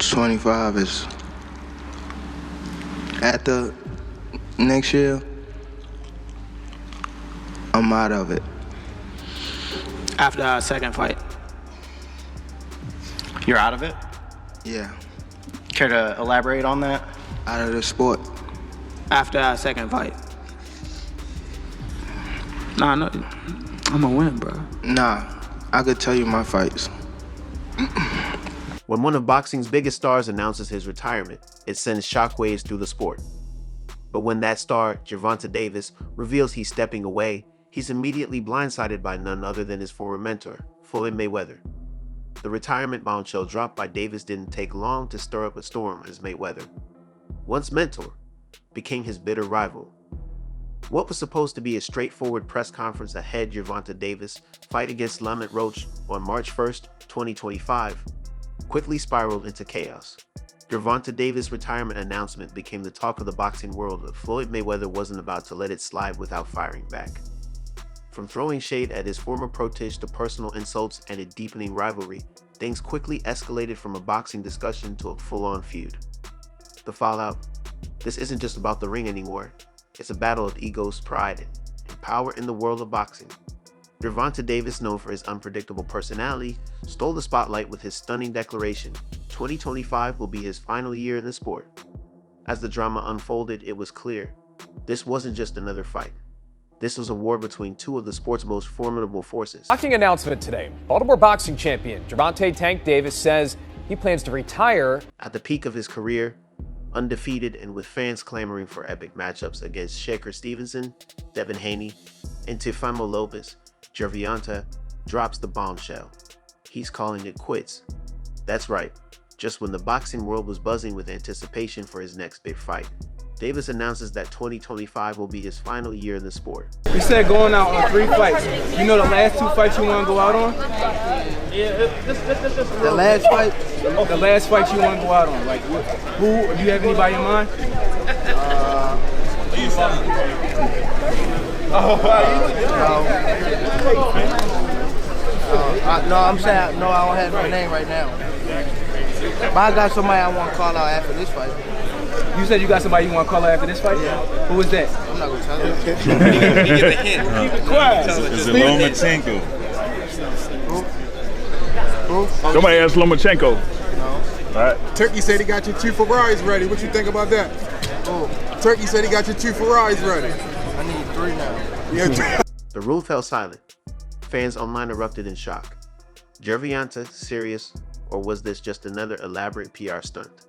25 is after next year, I'm out of it. After our second fight. You're out of it? Yeah, Care to elaborate on that? out of the sport. After our second fight. Nah, no, I'm gonna win, bro. Nah, I could tell you my fights. When one of boxing's biggest stars announces his retirement, it sends shockwaves through the sport. But when that star, Gervonta Davis, reveals he's stepping away, he's immediately blindsided by none other than his former mentor, Floyd Mayweather. The retirement bombshell dropped by Davis didn't take long to stir up a storm as Mayweather, once mentor, became his bitter rival. What was supposed to be a straightforward press conference ahead Gervonta Davis' fight against Lamont Roach on March 1st, 2025, quickly spiraled into chaos. Gervonta Davis' retirement announcement became the talk of the boxing world, but Floyd Mayweather wasn't about to let it slide without firing back. From throwing shade at his former protege to personal insults and a deepening rivalry, things quickly escalated from a boxing discussion to a full-on feud. The fallout? This isn't just about the ring anymore. It's a battle of egos, pride, and power in the world of boxing. Gervonta Davis, known for his unpredictable personality, stole the spotlight with his stunning declaration, 2025 will be his final year in the sport. As the drama unfolded, it was clear. This wasn't just another fight. This was a war between two of the sport's most formidable forces. Shocking announcement today. Baltimore boxing champion Gervonta "Tank" Davis says he plans to retire. At the peak of his career, undefeated and with fans clamoring for epic matchups against Shakur Stevenson, Devin Haney, and Teofimo Lopez, Gervonta drops the bombshell. He's calling it quits. That's right, just when the boxing world was buzzing with anticipation for his next big fight, Davis announces that 2025 will be his final year in the sport. You said going out on 3 fights. You know the last 2 fights you want to go out on? The last fight? The last fight you want to go out on. Like, who? Do you have anybody in mind? No, I'm saying no. I don't have no name right now. But I got somebody I want to call out after this fight. You said you got somebody you want to call out after this fight? Yeah. Who is that? I'm not gonna tell you. You get the hint. Keep it quiet. Is it Lomachenko? Who? Somebody asked Lomachenko. No. All right. Turkey said he got your 2 Ferraris ready. What you think about that? Who? Turkey said he got your 2 Ferraris ready. I need 3 now. Yeah. The room fell silent. Fans online erupted in shock. Gervonta serious, or was this just another elaborate PR stunt?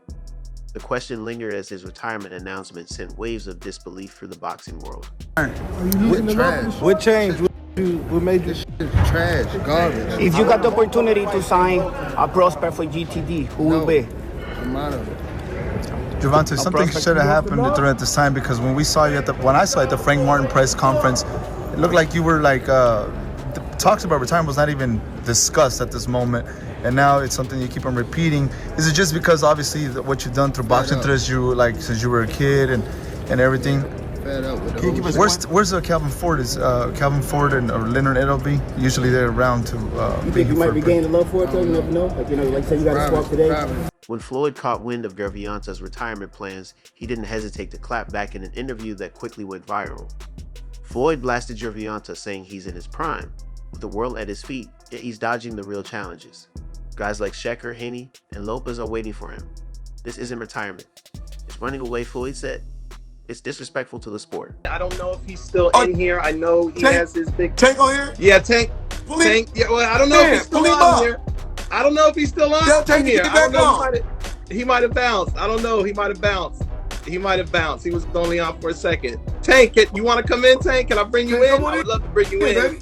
The question lingered as his retirement announcement sent waves of disbelief through the boxing world. What changed? What made this shit trash, garbage? If you got the opportunity to sign a prospect for GTD, who will be? I'm out of it. Gervonta, something should have happened during this time, because when I saw you at the Frank Martin press conference, it looked like you were like talks about retirement was not even discussed at this moment, and now it's something you keep on repeating. Is it just because obviously what you've done through boxing since you were a kid and everything? Fed up with Where's Calvin Ford? Is Calvin Ford and or Leonard Edelby? Usually they're around to. You think you might regain the love for it though? You never know. Like say you got to swap today. When Floyd caught wind of Gervonta's retirement plans, he didn't hesitate to clap back in an interview that quickly went viral. Floyd blasted Gervonta, saying he's in his prime, with the world at his feet, yet he's dodging the real challenges. Guys like Shakur, Haney, and Lopez are waiting for him. This isn't retirement. It's running away, Floyd said. It's disrespectful to the sport. I don't know if he's still in here. I know he has his big... Tank on here? Yeah, Tank. Tank. Yeah, well, I don't know if he's still on here. I don't know if he's still on here. I don't know. He might have bounced. I don't know. He might have bounced. He was only on for a second. Tank, you want to come in, Tank? Can I bring you in? I would love to bring you in.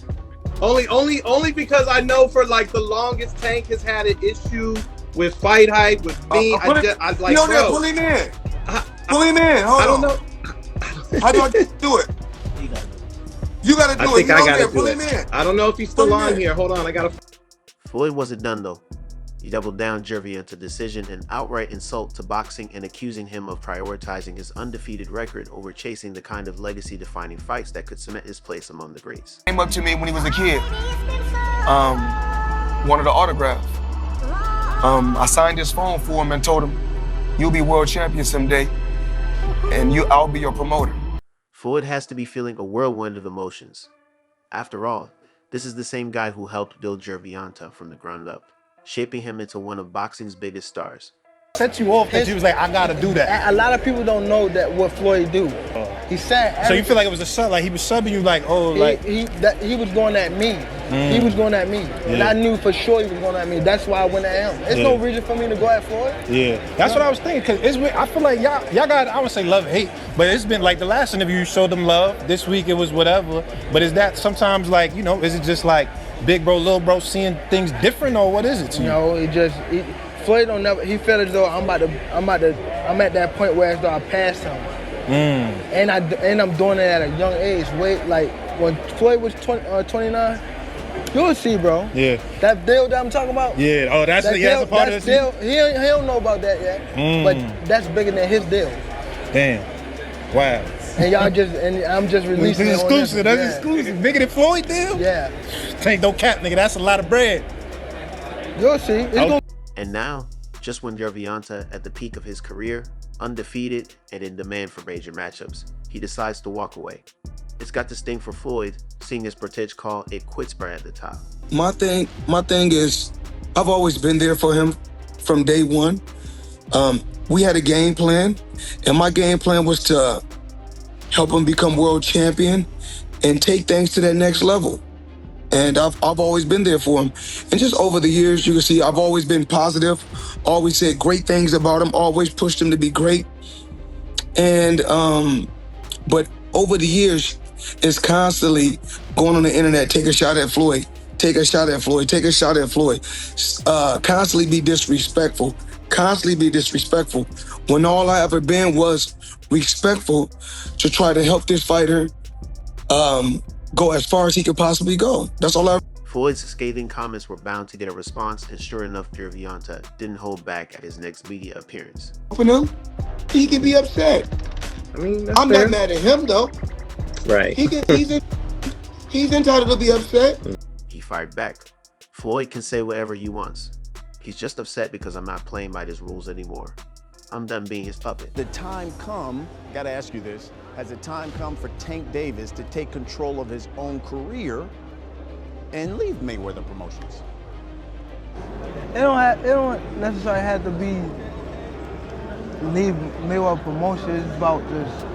Only because I know for like the longest, Tank has had an issue with fight hype, with me. I like, bro. Pull him in. Pull him in. Hold on. I don't know. How do I do it? You gotta do it. I think I gotta pull do him it. in. I don't know if he's still on here. Hold on, I gotta. Floyd wasn't done though. He doubled down Gervonta's decision and outright insult to boxing and accusing him of prioritizing his undefeated record over chasing the kind of legacy-defining fights that could cement his place among the greats. Came up to me when he was a kid. Wanted an autograph. I signed his phone for him and told him, "You'll be world champion someday, and I'll be your promoter." Floyd has to be feeling a whirlwind of emotions. After all, this is the same guy who helped build Gervonta from the ground up, shaping him into one of boxing's biggest stars. Set you off that you was like, I gotta do that. A lot of people don't know that what Floyd do. He said. So you feel like it was a sub, like he was subbing you, like, oh, like he was going at me. He was going at me, and I knew for sure he was going at me. That's why I went at him. There's no reason for me to go at Floyd. Yeah, that's what I was thinking. Cause I feel like y'all got, I wouldn't say love and hate, but it's been like the last interview you showed them love. This week it was whatever. But is that sometimes like, you know, is it just like big bro, little bro seeing things different, or what is it to you? No, Floyd don't never. He felt as though I'm at that point where as though I passed him, and I'm doing it at a young age. Wait, like when Floyd was 29, you'll see, bro. Yeah. That deal that I'm talking about. Yeah. Oh, that's a part of this deal. He don't know about that yet, but that's bigger than his deal. Damn. Wow. And I'm just releasing it. It's exclusive. That's exclusive. Bigger than Floyd deal. Yeah. Ain't no cap, nigga. That's a lot of bread. You'll see. And now, just when Gervonta at the peak of his career, undefeated and in demand for major matchups, he decides to walk away. It's got to sting for Floyd, seeing his protege call it quits right at the top. My thing is, I've always been there for him from day one. We had a game plan, and my game plan was to help him become world champion and take things to that next level. And I've always been there for him. And just over the years, you can see I've always been positive, always said great things about him, always pushed him to be great. And, but over the years, it's constantly going on the internet, take a shot at Floyd, take a shot at Floyd, take a shot at Floyd. Constantly be disrespectful, when all I ever been was respectful to try to help this fighter go as far as he could possibly go. That's all I. Floyd's scathing comments were bound to get a response, and sure enough, Gervonta didn't hold back at his next media appearance. For him, he can be upset. I mean, I'm not mad at him though. Right. He's entitled to be upset. He fired back. Floyd can say whatever he wants. He's just upset because I'm not playing by his rules anymore. I'm done being his puppet. The time come, gotta ask you this, has the time come for Tank Davis to take control of his own career and leave Mayweather Promotions? It don't necessarily have to be leave Mayweather Promotions. It's about just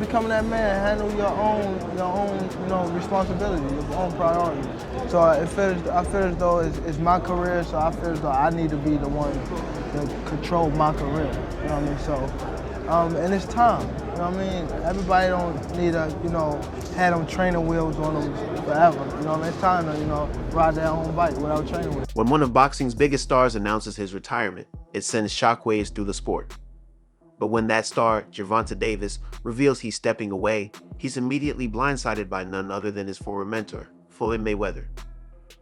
becoming that man, handle your own responsibility, your own priorities. So I feel as though it's my career, so I feel as though I need to be the one to control my career. You know what I mean? So, and it's time. You know what I mean? Everybody don't need to, have them training wheels on them forever. You know what I mean? It's time to, ride their own bike without training wheels. When one of boxing's biggest stars announces his retirement, it sends shockwaves through the sport. But when that star, Gervonta Davis, reveals he's stepping away, he's immediately blindsided by none other than his former mentor, Floyd Mayweather.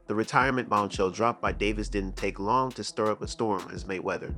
The retirement bombshell dropped by Davis didn't take long to stir up a storm as Mayweather,